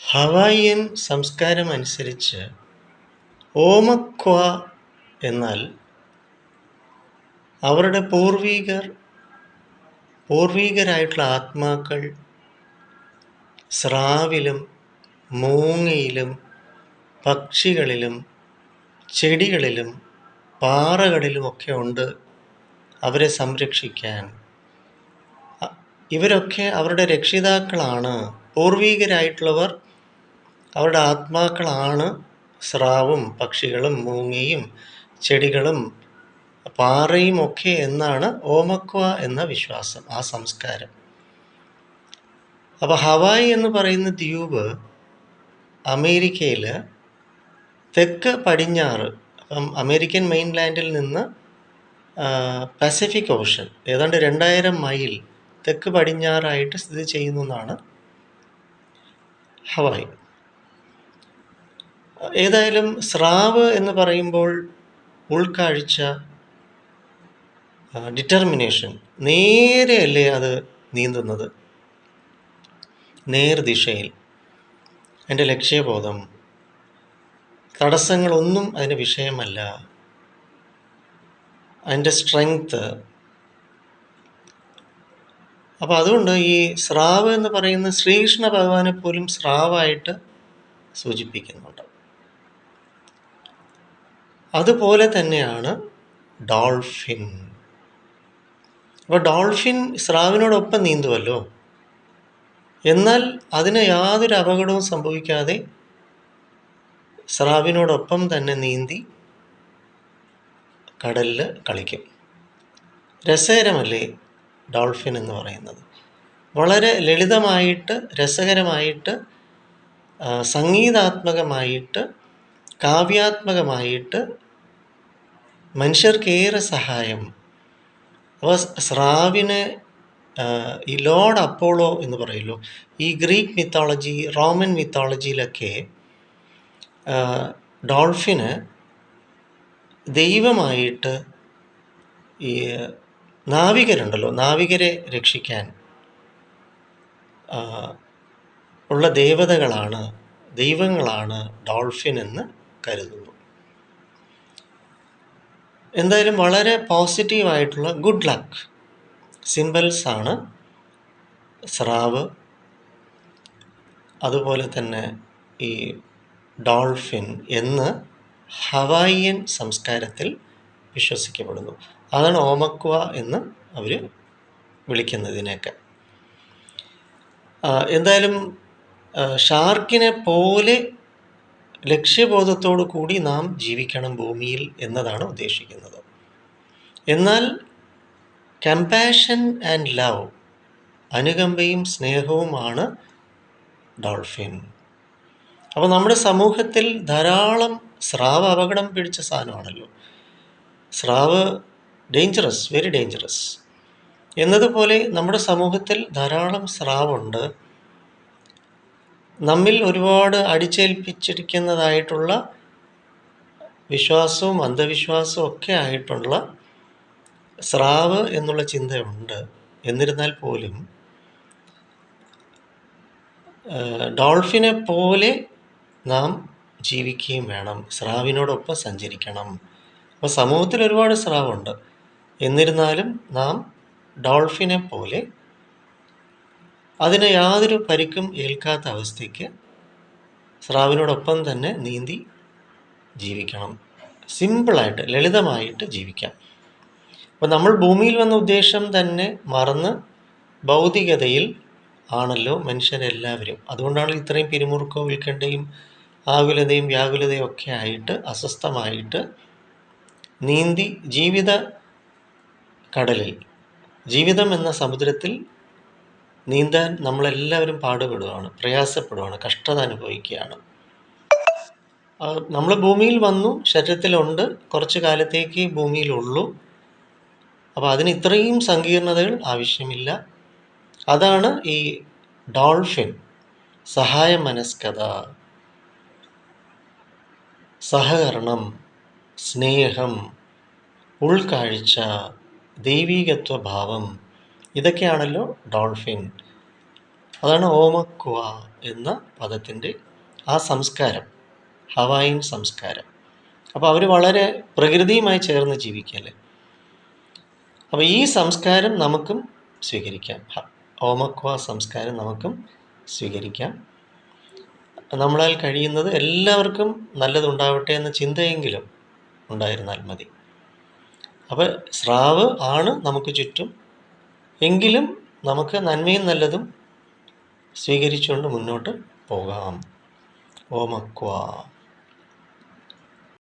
Hawaiian സംസ്കാരമനുസരിച്ച് ഓമക്വ എന്നാൽ അവരുടെ പൂർവീകരായിട്ടുള്ള ആത്മാക്കൾ സ്രാവിലും മൂങ്ങയിലും പക്ഷികളിലും ചെടികളിലും പാറകളിലുമൊക്കെ ഉണ്ട് അവരെ സംരക്ഷിക്കാൻ. ഇവരൊക്കെ അവരുടെ രക്ഷിതാക്കളാണ്. പൂർവീകരായിട്ടുള്ളവർ അവരുടെ ആത്മാക്കളാണ് സ്രാവും പക്ഷികളും മൂങ്ങയും ചെടികളും പാറയും ഒക്കെ എന്നാണ് ഓമക്വ എന്ന വിശ്വാസം, ആ സംസ്കാരം. അപ്പോൾ ഹവായി എന്ന് പറയുന്ന ദ്വീപ് അമേരിക്കയിൽ തെക്ക് പടിഞ്ഞാറ്, അപ്പം അമേരിക്കൻ മെയിൻലാൻഡിൽ നിന്ന് പസഫിക് ഓഷൻ ഏതാണ്ട് 2000 മൈൽ തെക്ക് പടിഞ്ഞാറായിട്ട് സ്ഥിതി ചെയ്യുന്നതാണ് ഹവായി. ഏതായാലും സ്രാവ് എന്ന് പറയുമ്പോൾ ഉൾക്കാഴ്ച, ഡിറ്റർമിനേഷൻ, നേരെയല്ലേ അത് നീന്തുന്നത്, നേർദിശയിൽ. അതിൻ്റെ ലക്ഷ്യബോധം, തടസ്സങ്ങളൊന്നും അതിന് വിഷയമല്ല. അതിൻ്റെ സ്ട്രെങ്ത്ത്. അപ്പോൾ അതുകൊണ്ട് ഈ സ്രാവ് എന്ന് പറയുന്ന ശ്രീകൃഷ്ണ ഭഗവാനെ പോലും സ്രാവായിട്ട് സൂചിപ്പിക്കുന്നുണ്ട്. അതുപോലെ തന്നെയാണ് ഡോൾഫിൻ. അപ്പോൾ ഡോൾഫിൻ സ്രാവിനോടൊപ്പം നീന്തുമല്ലോ, എന്നാൽ അതിന് യാതൊരു അപകടവും സംഭവിക്കാതെ സ്രാവിനോടൊപ്പം തന്നെ നീന്തി കടലിൽ കളിക്കും. രസകരമല്ലേ ഡോൾഫിൻ എന്ന് പറയുന്നത്? വളരെ ലളിതമായിട്ട്, രസകരമായിട്ട്, സംഗീതാത്മകമായിട്ട്, കാവ്യാത്മകമായിട്ട് മനുഷ്യർക്കേറെ സഹായം. അപ്പോൾ സ്രാവിനെ ഈ ലോർഡ് അപ്പോളോ എന്ന് പറയുമല്ലോ, ഈ ഗ്രീക്ക് മിത്തോളജി, റോമൻ മിത്തോളജിയിലൊക്കെ ഡോൾഫിന് ദൈവമായിട്ട്, ഈ നാവികരുണ്ടല്ലോ, നാവികരെ രക്ഷിക്കാൻ ഉള്ള ദൈവങ്ങളാണ് ഡോൾഫിൻ എന്ന് കരുതുന്നു. എന്തായാലും വളരെ പോസിറ്റീവായിട്ടുള്ള ഗുഡ് ലക്ക് സിംബൽസാണ് സ്രാവ്, അതുപോലെ തന്നെ ഈ ഡോൾഫിൻ എന്ന് ഹവായിയൻ സംസ്കാരത്തിൽ വിശ്വസിക്കപ്പെടുന്നു. അതാണ് ഓമക്വ എന്ന് അവർ വിളിക്കുന്നതിനൊക്കെ. എന്തായാലും ഷാർക്കിനെ പോലെ ലക്ഷ്യബോധത്തോടു കൂടി നാം ജീവിക്കണം ഭൂമിയിൽ എന്നതാണ് ഉദ്ദേശിക്കുന്നത്. എന്നാൽ കമ്പാഷൻ ആൻഡ് ലവ്, അനുകമ്പയും സ്നേഹവുമാണ് ഡോൾഫിൻ. അപ്പോൾ നമ്മുടെ സമൂഹത്തിൽ ധാരാളം സ്രാവ് അപകടം പിടിച്ച സാധനമാണല്ലോ. സ്രാവ് ഡേഞ്ചറസ്, വെരി ഡേഞ്ചറസ് എന്നതുപോലെ നമ്മുടെ സമൂഹത്തിൽ ധാരാളം സ്രാവുണ്ട്. നമ്മിൽ ഒരുപാട് അടിച്ചേൽപ്പിച്ചിരിക്കുന്നതായിട്ടുള്ള വിശ്വാസവും അന്ധവിശ്വാസവും ഒക്കെ ആയിട്ടുള്ള സ്രാവ് എന്നുള്ള ചിന്തയുണ്ട്. എന്നിരുന്നാൽ പോലും ഡോൾഫിനെ പോലെ നാം ജീവിക്കുകയും വേണം, സ്രാവിനോടൊപ്പം സഞ്ചരിക്കണം. അപ്പോൾ സമൂഹത്തിൽ ഒരുപാട് സ്രാവുണ്ട്, എന്നിരുന്നാലും നാം ഡോൾഫിനെ പോലെ അതിന് യാതൊരു പരിക്കും ഏൽക്കാത്ത അവസ്ഥയ്ക്ക് സ്രാവിനോടൊപ്പം തന്നെ നീന്തി ജീവിക്കണം. സിമ്പിളായിട്ട്, ലളിതമായിട്ട് ജീവിക്കാം. അപ്പോൾ നമ്മൾ ഭൂമിയിൽ വന്ന ഉദ്ദേശം തന്നെ മറന്ന് ഭൗതികതയിൽ ആണല്ലോ മനുഷ്യരെല്ലാവരും. അതുകൊണ്ടാണ് ഇത്രയും പിരിമുറുക്കവും ഉത്കണ്ഠയും ആകുലതയും വ്യാകുലതയും ഒക്കെ ആയിട്ട് അസ്വസ്ഥമായിട്ട് നീന്തി ജീവിത കടലിൽ, ജീവിതം എന്ന സമുദ്രത്തിൽ നീന്താൻ നമ്മളെല്ലാവരും പാടുപെടുകയാണ്, പ്രയാസപ്പെടുകയാണ്, കഷ്ടത അനുഭവിക്കുകയാണ്. നമ്മൾ ഭൂമിയിൽ വന്നു, ശരീരത്തിലുണ്ട്, കുറച്ച് കാലത്തേക്ക് ഭൂമിയിലുള്ളൂ. അപ്പോൾ അതിന് ഇത്രയും സങ്കീർണതകൾ ആവശ്യമില്ല. അതാണ് ഈ ഡോൾഫിൻ. സഹായ മനസ്കത, സഹകരണം, സ്നേഹം, ഉൾക്കാഴ്ച, ദൈവീകത്വ ഭാവം, ഇതൊക്കെയാണല്ലോ ഡോൾഫിൻ. അതാണ് ഓമക്വ എന്ന പദത്തിൻ്റെ ആ സംസ്കാരം, ഹവായിൻ സംസ്കാരം. അപ്പോൾ അവർ വളരെ പ്രകൃതിയുമായി ചേർന്ന് ജീവിക്കല്ലേ. അപ്പോൾ ഈ സംസ്കാരം നമുക്കും സ്വീകരിക്കാം. ഓമക്വ സംസ്കാരം നമുക്കും സ്വീകരിക്കാം. നമ്മളാൽ കഴിയുന്നത് എല്ലാവർക്കും നല്ലതുണ്ടാവട്ടെ എന്ന ചിന്തയെങ്കിലും ഉണ്ടായിരുന്നാൽ മതി. അപ്പോൾ സ്രാവ് ആണ് നമുക്ക് ചുറ്റും, എങ്കിലും നമുക്ക് നന്മയും നല്ലതും സ്വീകരിച്ചുകൊണ്ട് മുന്നോട്ട് പോകാം. ഓമക്വ.